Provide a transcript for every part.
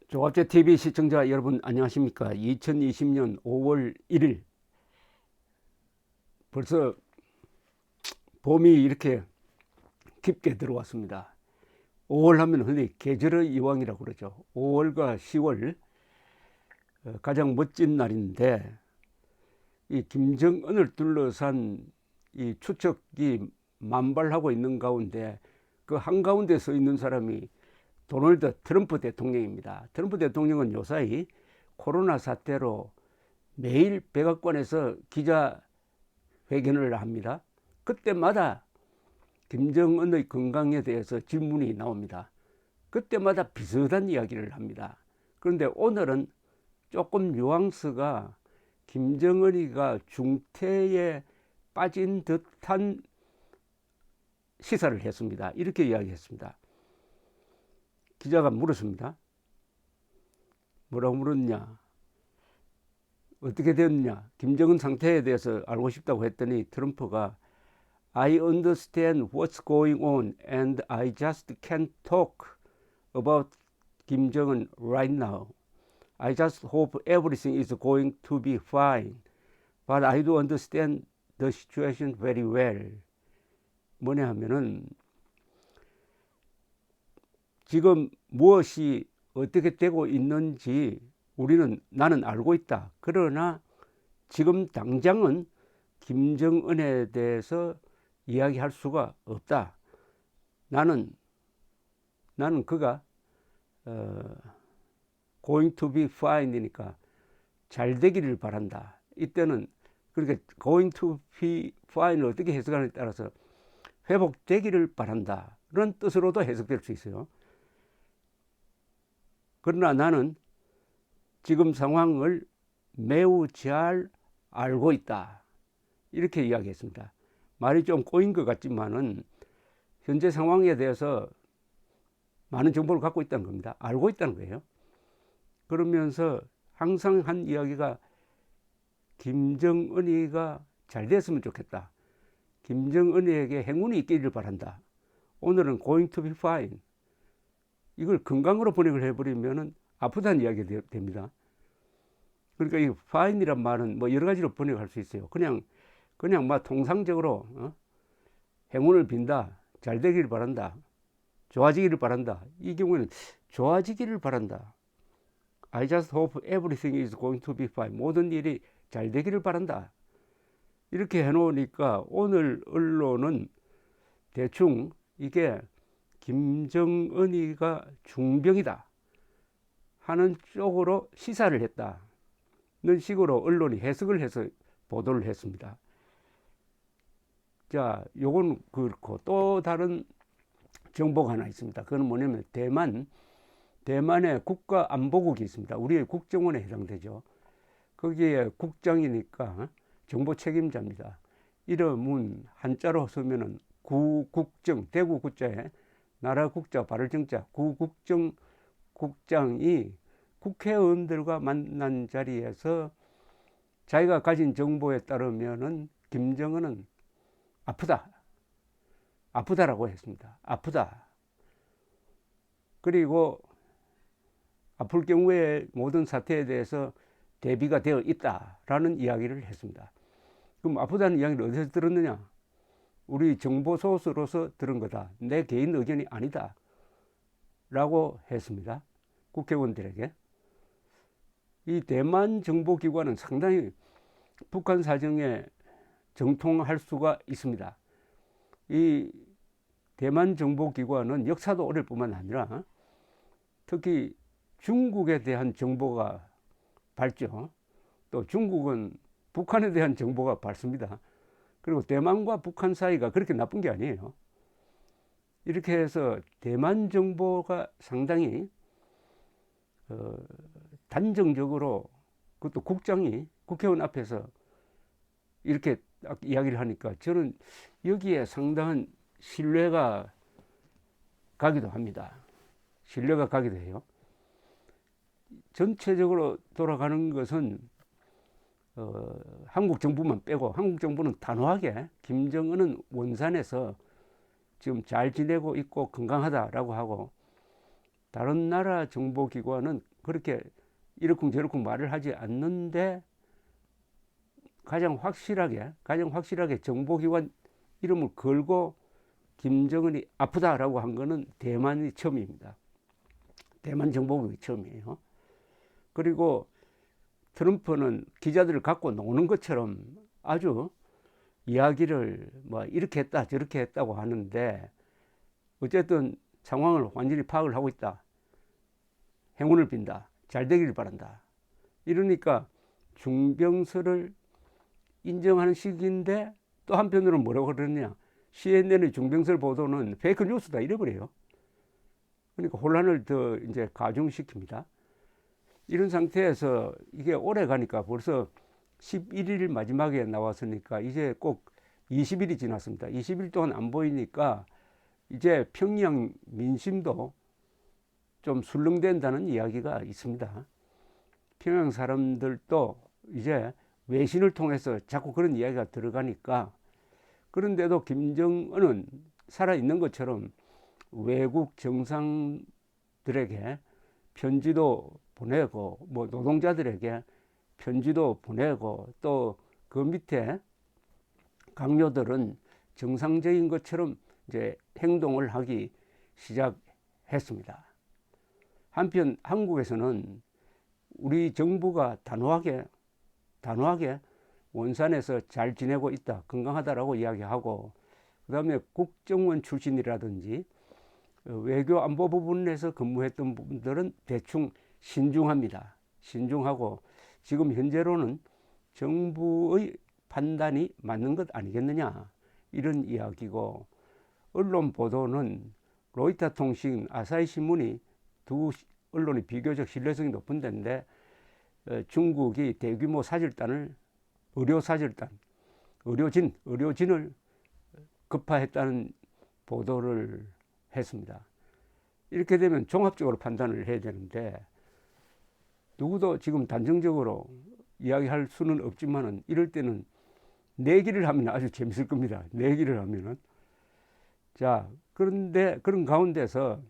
조갑제 TV 시청자 여러분 안녕하십니까? 2020년 5월 1일 벌써 봄이 이렇게 깊게 들어왔습니다. 5월 하면 흔히 계절의 이왕이라고 그러죠. 5월과 10월 가장 멋진 날인데 이 김정은을 둘러싼 이 추측이 만발하고 있는 가운데 그 한가운데 서 있는 사람이 도널드 트럼프 대통령입니다. 트럼프 대통령은 요사이 코로나 사태로 매일 백악관에서 기자회견을 합니다. 그때마다 김정은의 건강에 대해서 질문이 나옵니다. 그때마다 비슷한 이야기를 합니다. 그런데 오늘은 조금 뉘앙스가 김정은이가 중태에 빠진 듯한 시사를 했습니다. 이렇게 이야기했습니다. 기자가 물었습니다. 뭐라고 물었냐? 어떻게 됐냐? 김정은 상태에 대해서 알고 싶다고 했더니 트럼프가 I understand what's going on and I just can't talk about Kim Jong-un right now. I just hope everything is going to be fine. But I do understand the situation very well. 뭐냐 하면은 지금 무엇이 어떻게 되고 있는지 나는 알고 있다. 그러나 지금 당장은 김정은에 대해서 이야기할 수가 없다. 나는 그가 going to be fine이니까 잘 되기를 바란다. 이때는 그러니까 going to be fine을 어떻게 해석하느냐에 따라서 회복되기를 바란다. 그런 뜻으로도 해석될 수 있어요. 그러나 나는 지금 상황을 매우 잘 알고 있다. 이렇게 이야기했습니다. 말이 좀 꼬인 것 같지만은 현재 상황에 대해서 많은 정보를 갖고 있다는 겁니다. 알고 있다는 거예요. 그러면서 항상 한 이야기가 김정은이가 잘 됐으면 좋겠다. 김정은이에게 행운이 있기를 바란다. 오늘은 going to be fine. 이걸 건강으로 번역을 해버리면 아프다는 이야기가 됩니다. 그러니까 이 fine이란 말은 뭐 여러 가지로 번역할 수 있어요. 그냥 막 통상적으로 행운을 빈다, 잘 되기를 바란다, 좋아지기를 바란다. 이 경우에는 좋아지기를 바란다. I just hope everything is going to be fine. 모든 일이 잘 되기를 바란다. 이렇게 해놓으니까 오늘 언론은 대충 이게 김정은이가 중병이다 하는 쪽으로 시사를 했다는 식으로 언론이 해석을 해서 보도를 했습니다. 자, 요건 그렇고 또 다른 정보가 하나 있습니다. 그건 뭐냐면 대만의 국가안보국이 있습니다. 우리의 국정원에 해당되죠. 거기에 국장이니까 정보 책임자입니다. 이름은 한자로 쓰면은 구국정, 대구 국자에 나라 국자, 발을 정자, 구국정 국장이 국회의원들과 만난 자리에서 자기가 가진 정보에 따르면은 김정은은 아프다라고 했습니다. 아프다. 그리고 아플 경우에 모든 사태에 대해서 대비가 되어 있다라는 이야기를 했습니다. 그럼 아프다는 이야기를 어디서 들었느냐? 우리 정보 소스로서 들은 거다. 내 개인 의견이 아니다. 라고 했습니다. 국회의원들에게. 이 대만 정보기관은 상당히 북한 사정에 정통할 수가 있습니다. 이 대만 정보기관은 역사도 오래일 뿐만 아니라 특히 중국에 대한 정보가 밝죠. 또 중국은 북한에 대한 정보가 밝습니다. 그리고 대만과 북한 사이가 그렇게 나쁜 게 아니에요. 이렇게 해서 대만 정보가 상당히 단정적으로 그것도 국장이 국회의원 앞에서 이렇게 딱 이야기를 하니까 저는 여기에 상당한 신뢰가 가기도 합니다. 신뢰가 가기도 해요. 전체적으로 돌아가는 것은 한국 정부만 빼고 한국 정부는 단호하게 김정은은 원산에서 지금 잘 지내고 있고 건강하다라고 하고 다른 나라 정보기관은 그렇게 이러쿵저러쿵 말을 하지 않는데 가장 확실하게 정보기관 이름을 걸고 김정은이 아프다라고 한 거는 대만이 처음입니다. 대만 정보국이 처음이에요. 그리고 트럼프는 기자들을 갖고 노는 것처럼 아주 이야기를 뭐 이렇게 했다 저렇게 했다고 하는데 어쨌든 상황을 완전히 파악을 하고 있다. 행운을 빈다. 잘 되기를 바란다. 이러니까 중병설을 인정하는 식인데 또 한편으로는 뭐라고 그러느냐. CNN의 중병설 보도는 페이크 뉴스다 이래버려요. 그러니까 혼란을 더 이제 가중시킵니다. 이런 상태에서 이게 오래 가니까 벌써 11일 마지막에 나왔으니까 이제 꼭 20일이 지났습니다. 20일 동안 안 보이니까 이제 평양 민심도 좀 술렁댄다는 이야기가 있습니다. 평양 사람들도 이제 외신을 통해서 자꾸 그런 이야기가 들어가니까 그런데도 김정은은 살아있는 것처럼 외국 정상들에게 편지도 보내고 뭐 노동자들에게 편지도 보내고 또 그 밑에 강요들은 정상적인 것처럼 이제 행동을 하기 시작했습니다. 한편 한국에서는 우리 정부가 단호하게 원산에서 잘 지내고 있다, 건강하다라고 이야기하고 그 다음에 국정원 출신이라든지 외교 안보 부분에서 근무했던 분들은 대충 신중합니다. 신중하고 지금 현재로는 정부의 판단이 맞는 것 아니겠느냐 이런 이야기고 언론 보도는 로이터 통신, 아사히 신문이 두 언론이 비교적 신뢰성이 높은 데인데 중국이 대규모 사절단을 의료진을 급파했다는 보도를 했습니다. 이렇게 되면 종합적으로 판단을 해야 되는데 누구도 지금 단정적으로 이야기할 수는 없지만은 이럴 때는 내기를 하면 아주 재밌을 겁니다. 내기를 하면은. 자, 그런데 그런 가운데서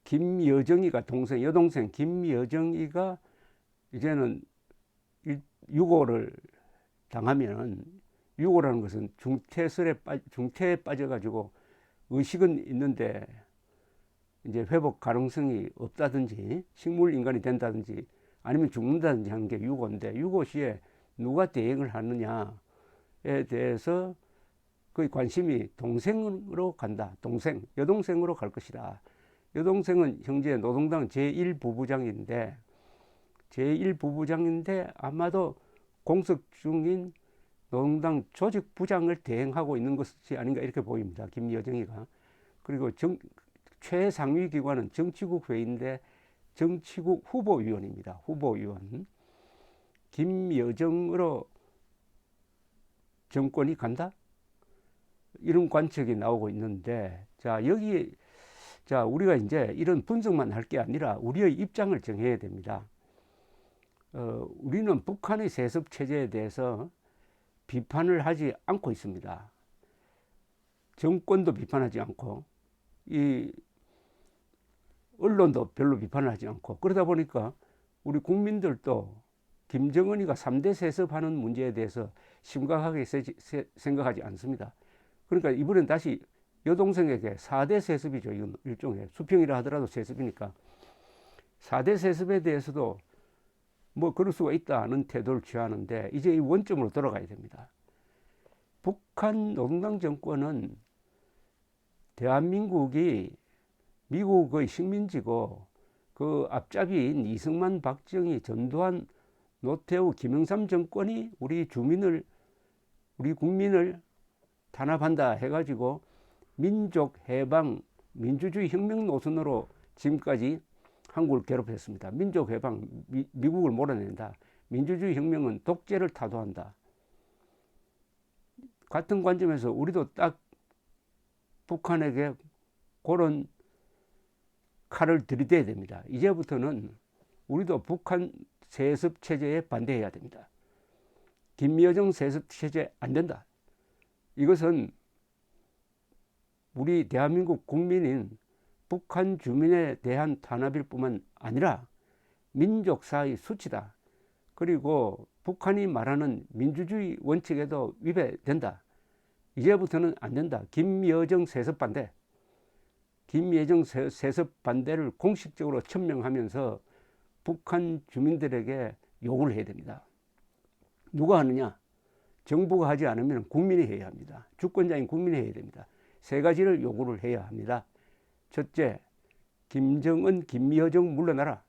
김여정이가 여동생 김여정이가 이제는 유고를 당하면은 유고라는 것은 중태에 빠져가지고 의식은 있는데 이제 회복 가능성이 없다든지 식물 인간이 된다든지 아니면 죽는다든지 하는 게 유고인데 유고 시에 누가 대행을 하느냐에 대해서 그 관심이 동생으로 간다. 여동생으로 갈 것이다. 여동생은 현재 노동당 제1부부장인데 아마도 공석 중인 노동당 조직부장을 대행하고 있는 것이 아닌가 이렇게 보입니다. 김여정이가. 그리고 최상위 기관은 정치국 회의인데 정치국 후보위원입니다. 후보위원. 김여정으로 정권이 간다? 이런 관측이 나오고 있는데 우리가 이제 이런 분석만 할 게 아니라 우리의 입장을 정해야 됩니다. 우리는 북한의 세습 체제에 대해서 비판을 하지 않고 있습니다. 정권도 비판하지 않고 이 언론도 별로 비판을 하지 않고 그러다 보니까 우리 국민들도 김정은이가 3대 세습하는 문제에 대해서 심각하게 생각하지 않습니다. 그러니까 이번엔 다시 여동생에게 4대 세습이죠. 이건 일종의 수평이라 하더라도 세습이니까 4대 세습에 대해서도 뭐 그럴 수가 있다는 태도를 취하는데 이제 이 원점으로 돌아가야 됩니다. 북한 노동당 정권은 대한민국이 미국의 식민지고 그 앞잡이인 이승만, 박정희, 전두환, 노태우, 김영삼 정권이 우리 국민을 탄압한다 해가지고 민족 해방, 민주주의 혁명 노선으로 지금까지 한국을 괴롭혔습니다. 민족 해방, 미국을 몰아낸다. 민주주의 혁명은 독재를 타도한다. 같은 관점에서 우리도 딱 북한에게 그런 칼을 들이대야 됩니다. 이제부터는 우리도 북한 세습 체제에 반대해야 됩니다. 김여정 세습 체제 안 된다. 이것은 우리 대한민국 국민인 북한 주민에 대한 탄압일 뿐만 아니라 민족사의 수치다. 그리고 북한이 말하는 민주주의 원칙에도 위배된다. 이제부터는 안 된다. 김여정 세습 반대. 김여정 세습 반대를 공식적으로 천명하면서 북한 주민들에게 요구를 해야 됩니다. 누가 하느냐? 정부가 하지 않으면 국민이 해야 합니다. 주권자인 국민이 해야 됩니다. 세 가지를 요구를 해야 합니다. 첫째, 김정은, 김여정 물러나라.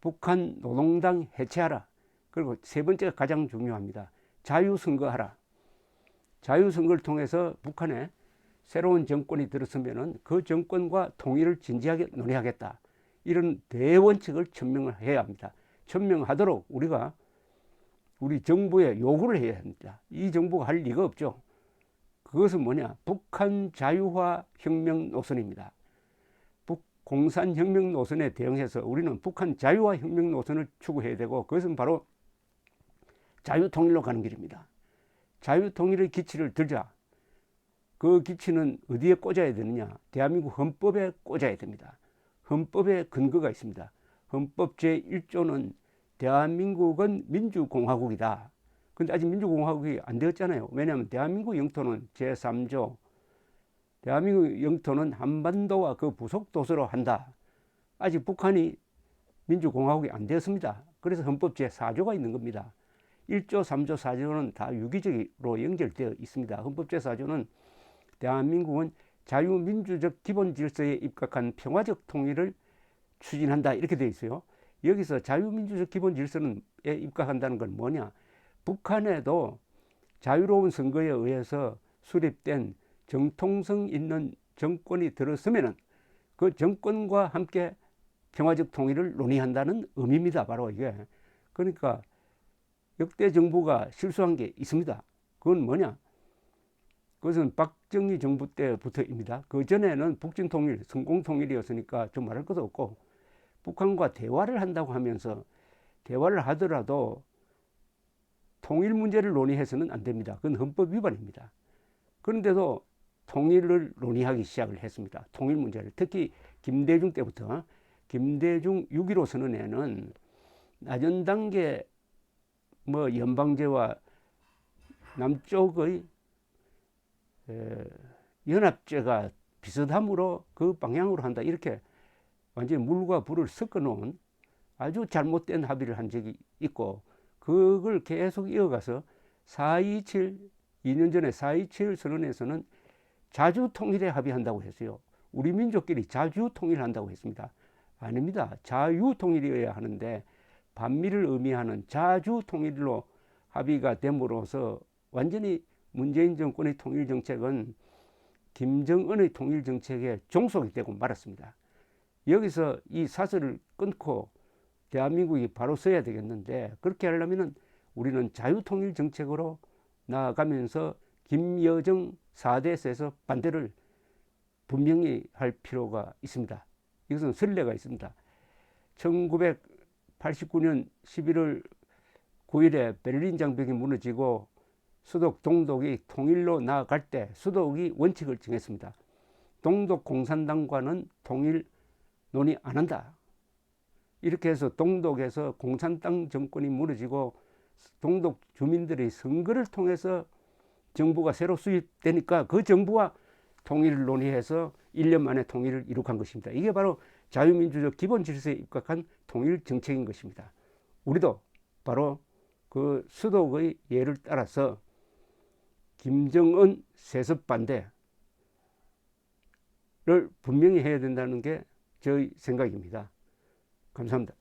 북한 노동당 해체하라. 그리고 세 번째가 가장 중요합니다. 자유선거하라. 자유선거를 통해서 북한에 새로운 정권이 들었으면 그 정권과 통일을 진지하게 논의하겠다. 이런 대원칙을 천명을 해야 합니다. 천명하도록 우리가 우리 정부에 요구를 해야 합니다. 이 정부가 할 리가 없죠. 그것은 뭐냐? 북한 자유화 혁명 노선입니다. 공산혁명 노선에 대응해서 우리는 북한 자유화 혁명 노선을 추구해야 되고, 그것은 바로 자유통일로 가는 길입니다. 자유통일의 기치를 들자. 그 기치는 어디에 꽂아야 되느냐? 대한민국 헌법에 꽂아야 됩니다. 헌법에 근거가 있습니다. 헌법 제1조는 대한민국은 민주공화국이다. 근데 아직 민주공화국이 안 되었잖아요. 왜냐하면 대한민국 영토는 제3조, 대한민국 영토는 한반도와 그 부속 도서로 한다. 아직 북한이 민주공화국이 안 되었습니다. 그래서 헌법 제4조가 있는 겁니다. 1조, 3조, 4조는 다 유기적으로 연결되어 있습니다. 헌법 제4조는 대한민국은 자유민주적 기본 질서에 입각한 평화적 통일을 추진한다. 이렇게 되어 있어요. 여기서 자유민주적 기본 질서에 입각한다는 건 뭐냐? 북한에도 자유로운 선거에 의해서 수립된 정통성 있는 정권이 들었으면 그 정권과 함께 평화적 통일을 논의한다는 의미입니다. 바로 이게. 그러니까 역대 정부가 실수한 게 있습니다. 그건 뭐냐? 그것은 박정희 정부 때부터입니다. 그 전에는 북진 통일, 성공 통일이었으니까 좀 말할 것도 없고, 북한과 대화를 한다고 하면서 대화를 하더라도 통일 문제를 논의해서는 안 됩니다. 그건 헌법 위반입니다. 그런데도 통일을 논의하기 시작을 했습니다. 통일 문제를. 특히 김대중 때부터, 김대중 6.15 선언에는 낮은 단계 연방제와 남쪽의 연합제가 비슷함으로 그 방향으로 한다. 이렇게 완전히 물과 불을 섞어 놓은 아주 잘못된 합의를 한 적이 있고, 그걸 계속 이어가서 4.27, 2년 전에 4.27 선언에서는 자주통일에 합의한다고 했어요. 우리 민족끼리 자주통일한다고 했습니다. 아닙니다. 자유통일이어야 하는데 반미를 의미하는 자주통일로 합의가 됨으로써 완전히 문재인 정권의 통일정책은 김정은의 통일정책에 종속이 되고 말았습니다. 여기서 이 사슬을 끊고 대한민국이 바로 서야 되겠는데, 그렇게 하려면 우리는 자유통일 정책으로 나아가면서 김여정 4대에서 반대를 분명히 할 필요가 있습니다. 이것은 선례가 있습니다. 1989년 11월 9일에 베를린 장벽이 무너지고 수독 동독이 통일로 나아갈 때 수독이 원칙을 정했습니다. 동독 공산당과는 통일 논의 안 한다. 이렇게 해서 동독에서 공산당 정권이 무너지고 동독 주민들의 선거를 통해서 정부가 새로 수립되니까 그 정부와 통일을 논의해서 1년 만에 통일을 이룩한 것입니다. 이게 바로 자유민주적 기본 질서에 입각한 통일 정책인 것입니다. 우리도 바로 그 수독의 예를 따라서 김정은 세습 반대를 분명히 해야 된다는 게 저의 생각입니다. 감사합니다.